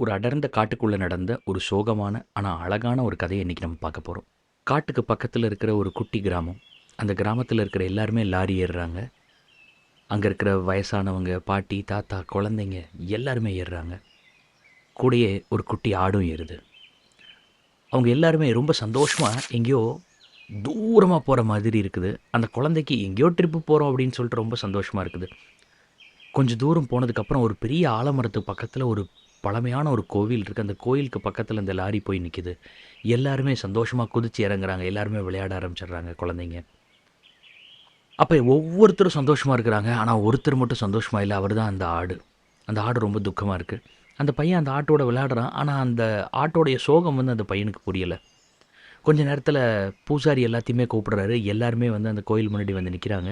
ஒரு அடர்ந்த காட்டுக்குள்ளே நடந்த ஒரு சோகமான ஆனால் அழகான ஒரு கதையை இன்றைக்கி நம்ம பார்க்க போகிறோம். காட்டுக்கு பக்கத்தில் இருக்கிற ஒரு குட்டி கிராமம். அந்த கிராமத்தில் இருக்கிற எல்லாருமே லாரி ஏறுறாங்க. அங்கே இருக்கிற வயசானவங்க, பாட்டி, தாத்தா, குழந்தைங்க எல்லாருமே ஏறுறாங்க. கூடயே ஒரு குட்டி ஆடும் ஏறுது. அவங்க எல்லாருமே ரொம்ப சந்தோஷமாக எங்கேயோ தூரமாக போகிற மாதிரி இருக்குது. அந்த குழந்தைக்கு எங்கேயோ ட்ரிப்பு போகிறோம் அப்படின்னு சொல்லிட்டு ரொம்ப சந்தோஷமாக இருக்குது. கொஞ்சம் தூரம் போனதுக்கப்புறம் ஒரு பெரிய ஆலமரத்துக்கு பக்கத்தில் ஒரு பழமையான ஒரு கோவில் இருக்குது. அந்த கோயிலுக்கு பக்கத்தில் இந்த லாரி போய் நிற்கிது. எல்லாருமே சந்தோஷமாக குதிச்சு இறங்குறாங்க. எல்லாருமே விளையாட ஆரம்பிச்சிடுறாங்க குழந்தைங்க. அப்போ ஒவ்வொருத்தரும் சந்தோஷமாக இருக்கிறாங்க. ஆனால் ஒருத்தர் மட்டும் சந்தோஷமாக இல்லை. அவர் தான் அந்த ஆடு. அந்த ஆடு ரொம்ப துக்கமாக இருக்குது. அந்த பையன் அந்த ஆட்டோட விளையாடுறான். ஆனால் அந்த ஆட்டோடைய சோகம் வந்து அந்த பையனுக்கு புரியலை. கொஞ்ச நேரத்தில் பூசாரி எல்லாத்தையுமே கூப்பிடுறாரு. எல்லாருமே வந்து அந்த கோயில் முன்னாடி வந்து நிற்கிறாங்க.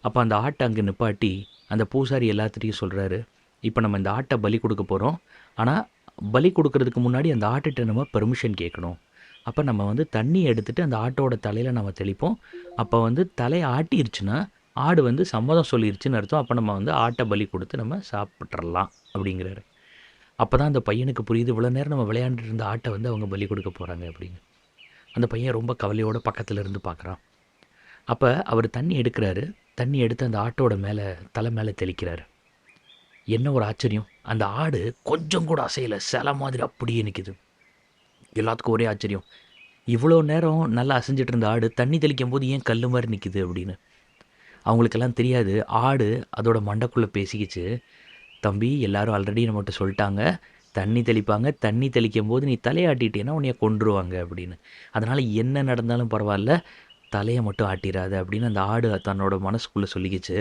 அப்போ அந்த ஆட்டை அங்கே நிப்பாட்டி அந்த பூசாரி எல்லாத்துட்டையும் சொல்கிறாரு, இப்போ நம்ம இந்த ஆட்டை பலி கொடுக்க போகிறோம். ஆனால் பலி கொடுக்கறதுக்கு முன்னாடி அந்த ஆட்டுகிட்ட நம்ம பெர்மிஷன் கேட்கணும். அப்போ நம்ம வந்து தண்ணி எடுத்துகிட்டு அந்த ஆட்டோட தலையில் நம்ம தெளிப்போம். அப்போ வந்து தலையை ஆட்டிருச்சுன்னா ஆடு வந்து சம்மதம் சொல்லிருச்சுன்னு அர்த்தம். அப்போ நம்ம வந்து ஆட்டை பலி கொடுத்து நம்ம சாப்பிட்றலாம் அப்படிங்கிறாரு. அப்போ தான் அந்த பையனுக்கு புரியுது, இவ்வளோ நேரம் நம்ம விளையாண்டுட்டு இருந்த ஆட்டை வந்து அவங்க பலி கொடுக்க போகிறாங்க அப்படின்னு. அந்த பையன் ரொம்ப கவலையோடு பக்கத்தில் இருந்து பார்க்குறான். அப்போ அவர் தண்ணி எடுக்கிறாரு. தண்ணி எடுத்து அந்த ஆட்டோட மேலே தலை மேலே தெளிக்கிறாரு. என்ன ஒரு ஆச்சரியம்! அந்த ஆடு கொஞ்சம் கூட அசையலை. சிலை மாதிரி அப்படியே நிற்கிது. எல்லாத்துக்கும் ஒரே ஆச்சரியம். இவ்வளோ நேரம் நல்லா அசைஞ்சிட்டு இருந்த ஆடு தண்ணி தெளிக்கும் போது ஏன் கல் மாதிரி நிற்கிது அப்படின்னு. அவங்களுக்கெல்லாம் தெரியாது. ஆடு அதோட மண்டைக்குள்ளே பேசிக்கிச்சு, தம்பி எல்லாரும் ஆல்ரெடி நம்மகிட்ட சொல்லிட்டாங்க, தண்ணி தெளிப்பாங்க, தண்ணி தெளிக்கும் போது நீ தலையாட்டிட்டேன்னா உன்னைய கொன்றுவாங்க அப்படின்னு. அதனால் என்ன நடந்தாலும் பரவாயில்ல, தலையை மட்டும் ஆட்டிடாத அப்படின்னு அந்த ஆடு தன்னோட மனசுக்குள்ளே சொல்லிக்கிச்சு.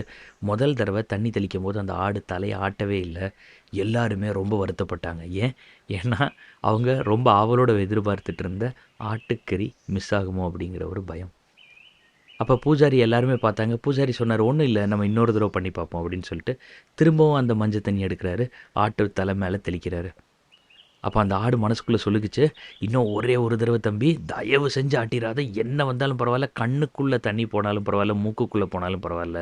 முதல் தடவை தண்ணி தெளிக்கும் போது அந்த ஆடு தலையை ஆட்டவே இல்லை. எல்லாருமே ரொம்ப வருத்தப்பட்டாங்க. ஏன்னா அவங்க ரொம்ப ஆவலோட எதிர்பார்த்துட்டு இருந்த ஆட்டுக்கறி மிஸ் ஆகுமோ அப்படிங்கிற ஒரு பயம். அப்போ பூஜாரி எல்லாருமே பார்த்தாங்க. பூஜாரி சொன்னார், ஒன்றும் இல்லை, நம்ம இன்னொரு தடவை பண்ணி பார்ப்போம் அப்படின்னு சொல்லிட்டு திரும்பவும் அந்த மஞ்சள் தண்ணி எடுக்கிறாரு. ஆட்டு தலை மேலே தெளிக்கிறாரு. அப்போ அந்த ஆடு மனசுக்குள்ளே சொல்லிக்கிச்சு, இன்னும் ஒரே ஒரு தடவை தம்பி, தயவு செஞ்சு ஆட்டிடாத, என்ன வந்தாலும் பரவாயில்ல, கண்ணுக்குள்ளே தண்ணி போனாலும் பரவாயில்ல, மூக்குக்குள்ளே போனாலும் பரவாயில்ல,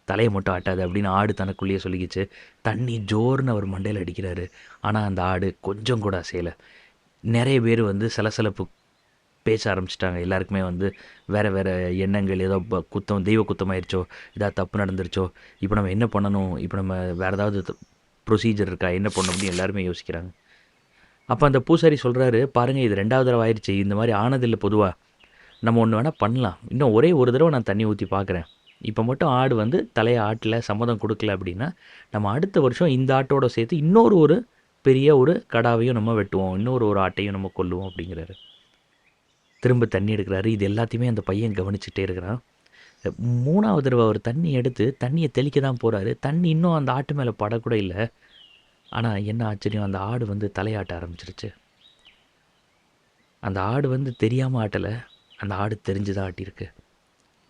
தலையை மட்டும் ஆட்டாது அப்படின்னு ஆடு தனக்குள்ளேயே சொல்லிக்கிச்சு. தண்ணி ஜோர்னு அவர் மண்டையில் அடிக்கிறாரு. ஆனால் அந்த ஆடு கொஞ்சம் கூட அசையலை. நிறைய பேர் வந்து சலசலப்பு பேச ஆரம்பிச்சிட்டாங்க. எல்லாருக்குமே வந்து வேறு வேறு எண்ணங்கள், ஏதோ குத்தம், தெய்வ குத்தமாயிருச்சோ, ஏதாவது தப்பு நடந்துருச்சோ, இப்போ நம்ம என்ன பண்ணணும், இப்போ நம்ம வேறு ஏதாவது ப்ரொசீஜர் இருக்கா, என்ன பண்ணணும் அப்படின்னு எல்லாருமே யோசிக்கிறாங்க. அப்போ அந்த பூசாரி சொல்கிறாரு, பாருங்கள் இது 2வது தடவை ஆயிடுச்சு, இந்த மாதிரி ஆனதில்லை பொதுவாக, நம்ம ஒன்று வேணால் பண்ணலாம், இன்னும் ஒரே ஒரு தடவை நான் தண்ணி ஊற்றி பார்க்குறேன், இப்போ மட்டும் ஆடு வந்து தலையை ஆட்டல, சம்மதம் கொடுக்கல அப்படின்னா நம்ம அடுத்த வருஷம் இந்த ஆட்டோட சேர்த்து இன்னொரு ஒரு பெரிய ஒரு கடாவையும் நம்ம வெட்டுவோம், இன்னொரு ஆட்டையும் நம்ம கொல்லுவோம் அப்படிங்கிறாரு. திரும்ப தண்ணி எடுக்கிறாரு. இது எல்லாத்தையுமே அந்த பையன் கவனிச்சுட்டே இருக்கிறான். 3வது தடவை அவர் தண்ணி எடுத்து தண்ணியை தெளிக்க தான் போகிறாரு. தண்ணி இன்னும் அந்த ஆட்டு மேலே படக்கூட இல்லை. ஆனால் என்ன ஆச்சரியம், அந்த ஆடு வந்து தலையாட்ட ஆரம்பிச்சிருச்சு. அந்த ஆடு வந்து தெரியாமல் ஆட்டலை, அந்த ஆடு தெரிஞ்சு தான் ஆட்டியிருக்கு.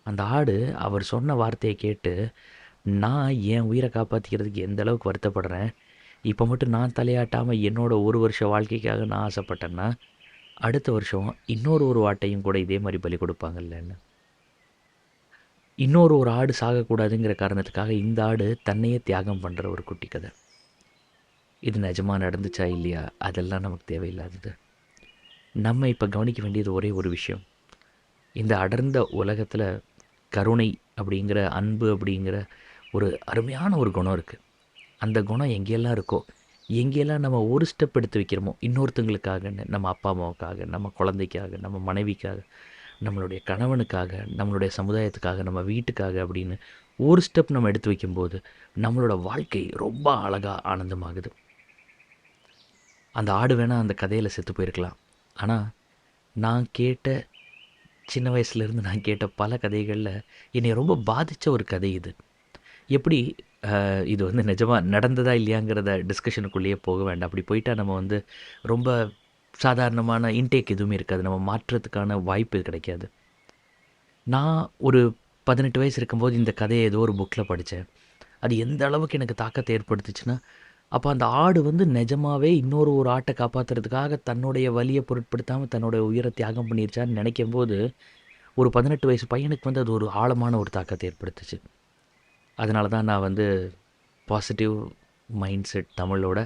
அந்த ஆடு அவர் சொன்ன வார்த்தையை கேட்டு, நான் என் உயிரை காப்பாற்றிக்கிறதுக்கு எந்த அளவுக்கு வருத்தப்படுறேன், இப்போ மட்டும் நான் தலையாட்டாமல் என்னோட ஒரு வருஷ வாழ்க்கைக்காக நான் ஆசைப்பட்டேன்னா அடுத்த வருஷம் இன்னொரு ஆட்டையும் கூட இதே மாதிரி பலி கொடுப்பாங்கல்லன்னு. ஒரு ஆடு சாகக்கூடாதுங்கிற காரணத்துக்காக இந்த ஆடு தன்னையே தியாகம் பண்ணுற ஒரு குட்டி கதை. இது நிஜமாக நடந்துச்சா இல்லையா அதெல்லாம் நமக்கு தேவையில்லாதது. நம்ம இப்போ கவனிக்க வேண்டியது ஒரே ஒரு விஷயம். இந்த அடர்ந்த உலகத்தில் கருணை அப்படிங்கிற, அன்பு அப்படிங்கிற ஒரு அருமையான ஒரு குணம் இருக்குது. அந்த குணம் எங்கெல்லாம் இருக்கோ, எங்கெல்லாம் நம்ம ஒரு ஸ்டெப் எடுத்து வைக்கிறோமோ இன்னொருத்தங்களுக்காகன்னு, நம்ம அப்பா அம்மாவுக்காக, நம்ம குழந்தைக்காக, நம்ம மனைவிக்காக, நம்மளுடைய கணவனுக்காக, நம்மளுடைய சமுதாயத்துக்காக, நம்ம வீட்டுக்காக அப்படின்னு ஒரு ஸ்டெப் நம்ம எடுத்து வைக்கும்போது நம்மளோட வாழ்க்கை ரொம்ப அழகாக ஆனந்தமாகுது. அந்த ஆடு வேணால் அந்த கதையில் செத்து போயிருக்கலாம். ஆனால் நான் கேட்ட, சின்ன வயசுலேருந்து நான் கேட்ட பல கதைகளில் என்னை ரொம்ப பாதித்த ஒரு கதை இது. எப்படி இது வந்து நிஜமாக நடந்ததா இல்லையாங்கிறத டிஸ்கஷனுக்குள்ளேயே போக வேண்டாம். அப்படி போயிட்டால் நம்ம வந்து ரொம்ப சாதாரணமான இன்டேக் எதுவுமே இருக்காது. நம்ம மாற்றத்துக்கான வாய்ப்பு கிடைக்காது. நான் ஒரு 18 வயசு இருக்கும்போது இந்த கதையை ஏதோ ஒரு புக்கில் படித்தேன். அது எந்த அளவுக்கு எனக்கு தாக்கத்தை ஏற்படுத்துச்சுன்னா, அப்போ அந்த ஆடு வந்து நிஜமாகவே ஒரு ஆட்டை காப்பாற்றுறதுக்காக தன்னுடைய வலியை பொருட்படுத்தாமல் தன்னுடைய உயிரை தியாகம் பண்ணிருச்சான்னு நினைக்கும்போது, ஒரு 18 வயசு பையனுக்கு வந்து அது ஒரு ஆழமான ஒரு தாக்கத்தை ஏற்படுத்துச்சு. அதனால தான் நான் வந்து பாசிட்டிவ் மைண்ட் செட் தமிழோட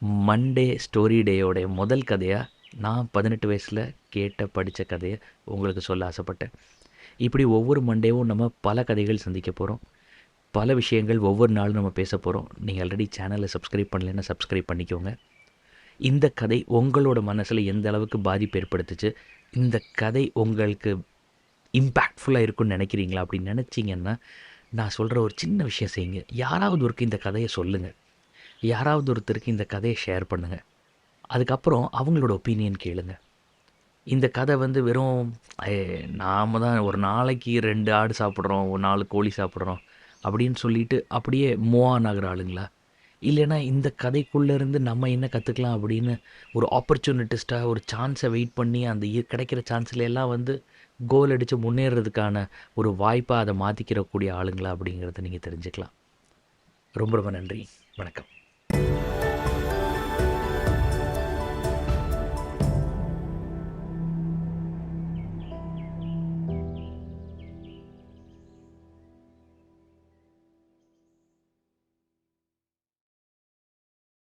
மண்டே ஸ்டோரி டேயோடைய முதல் கதையாக நான் 18 வயசில் கேட்ட படித்த கதையை உங்களுக்கு சொல்ல ஆசைப்பட்டேன். இப்படி ஒவ்வொரு மண்டேவும் நம்ம பல கதைகள் சந்திக்க போகிறோம். பல விஷயங்கள் ஒவ்வொரு நாளும் நம்ம பேச போகிறோம். நீங்கள் ஆல்ரெடி சேனலை சப்ஸ்கிரைப் பண்ணலைன்னா சப்ஸ்கிரைப் பண்ணிக்கோங்க. இந்த கதை உங்களோட மனசில் எந்த அளவுக்கு பாதிப்பு ஏற்படுத்துச்சு, இந்த கதை உங்களுக்கு இம்பேக்ட்ஃபுல்லாக இருக்குன்னு நினைக்கிறீங்களா? அப்படின்னு நினச்சிங்கன்னா நான் சொல்கிற ஒரு சின்ன விஷயம் செய்யுங்க. யாராவது ஒருக்கு இந்த கதையை சொல்லுங்கள். யாராவது ஒருத்தருக்கு இந்த கதையை ஷேர் பண்ணுங்கள். அதுக்கப்புறம் அவங்களோட ஒப்பீனியன் கேளுங்க. இந்த கதை வந்து வெறும் நாம் தான் ஒரு நாளைக்கு 2 ஆடு சாப்பிட்றோம், ஒரு 4 கோழி சாப்பிட்றோம் அப்படின்னு சொல்லிட்டு அப்படியே மூவ் ஆன் ஆகிற ஆளுங்களா? இல்லைன்னா இந்த கதைக்குள்ளேருந்து நம்ம என்ன கற்றுக்கலாம் அப்படின்னு ஒரு ஆப்பர்ச்சுனிட்டிஸ்ட்டாக ஒரு சான்ஸை வெயிட் பண்ணி அந்த கிடைக்கிற சான்ஸ்ல எல்லாம் வந்து கோல் அடித்து முன்னேறதுக்கான ஒரு வாய்ப்பாக அதை மாற்றிக்கிறக்கூடிய ஆளுங்களா அப்படிங்கிறத நீங்கள் தெரிஞ்சுக்கலாம். ரொம்ப ரொம்ப நன்றி. வணக்கம்.